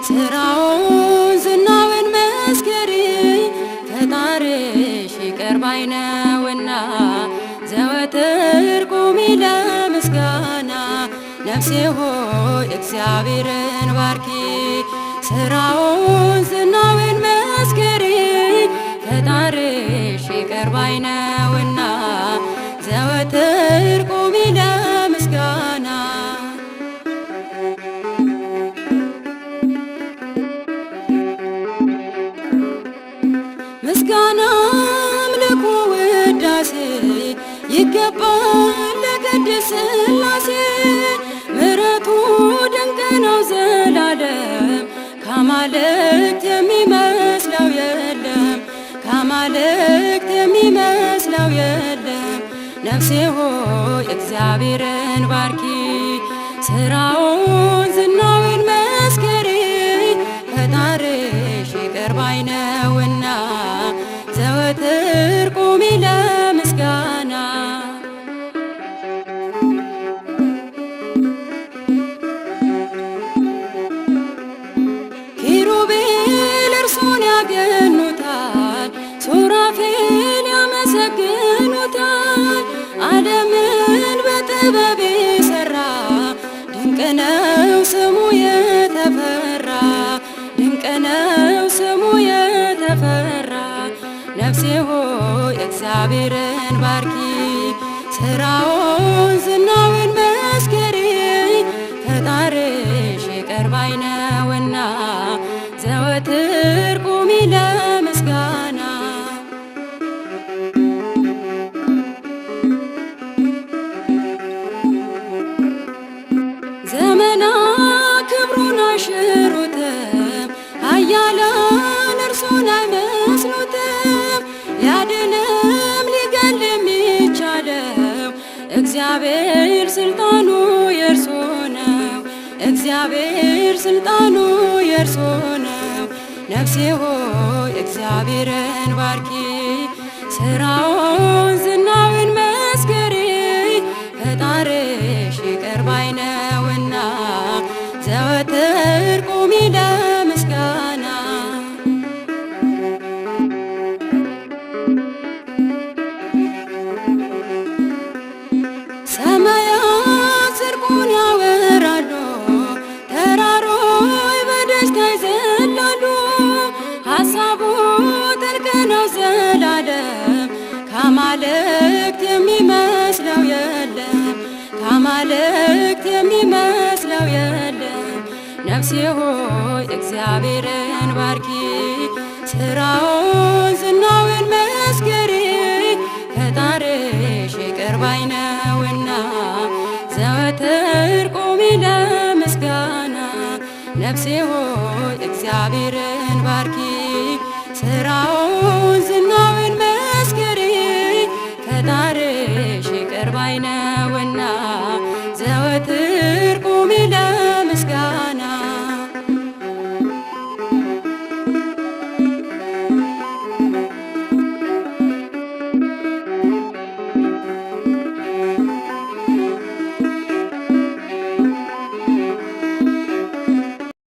ስራውን ዝናውን መስክሪ ፈጣሪሽ ይቅር ባይ ነውና ዘወትር ቁሚ ለምስጋና። ነፍሴ ሆይ እግዚአብሔርን ባርኪ ስራውን ዝናውን መስክሪ ፈጣሪሽ ይቅር ባይ ነውና ዘወትር ቁሚ ለምስጋና። ምስጋና አምልኮ ውዳሴ ይገባል ለቅድስት ሥላሴ። ምሕረቱ ድንቅ ነው ዘላለም ከአማልክት የሚመስለው የለም ከአማልክት የሚመስለው የለም። ነፍሴ ሆይ እግዚአብሔርን ባርኪ ስራውን ዝናውን መስክሪ ፈጣሪሽ ይቅር ባይ ነውና ዘወትር ቁሚ ለምስጋና። ኪሩቤል እርሱን ያገኑታል ሱራፌል ያመሰግኑታል። ዓለምን በጥበብ የሠራ ድንቅ ነው ስሙ የተፈራ ድንቅ ነው ስሙ የተፈራ። ነፍሴ ሆይ እግዚአብሔርን ባርኪ ስራውን ዝናውን መስክሪ ፈጣሪሽ ይቅር ባይ ነውና ዘወትር ቁሚ ለምስጋና። ዘመናት ክብሩን አይሽሩትም ኃያላን እርሱን አይመስሉትም። ሊያድንም ሊገል የሚቻለው እግዚአብሔር ስልጣኑ የእርሱ ነው እግዚአብሔር ስልጣኑ የእርሱ ነው። ነፍሴ ሆይ እግዚአብሔርን ባርኪ ስራውን ዝናውን መስክሪ ፈጣሪሽ ይቅር ባይ ነውና ዘወትር ቁሚ ለምስጋና። ሰማያት ጽድቁን ያወራሉ ተራሮች በደስታ ይዘላሉ። ሐሳቡ ጥልቅ ነው ዘላለም ከአማልክት የሚመስለው የለም ከአማልክት የሚመስለው የለም። ነፍሴ ሆይ እግዚአብሔርን ባርኪ ስራውን ዝናውን መስክሪ ፈጣሪሽ ይቅር ባይ ነውና ዘወትር ቁሚ ለምስጋና። ነፍሴ ሆይ እግዚአብሔርን ባርኪ ስራውን ዝናውን መስክሪ ፈጣሪሽ ይቅር ባይ ነውና ዘወትር ቁሚ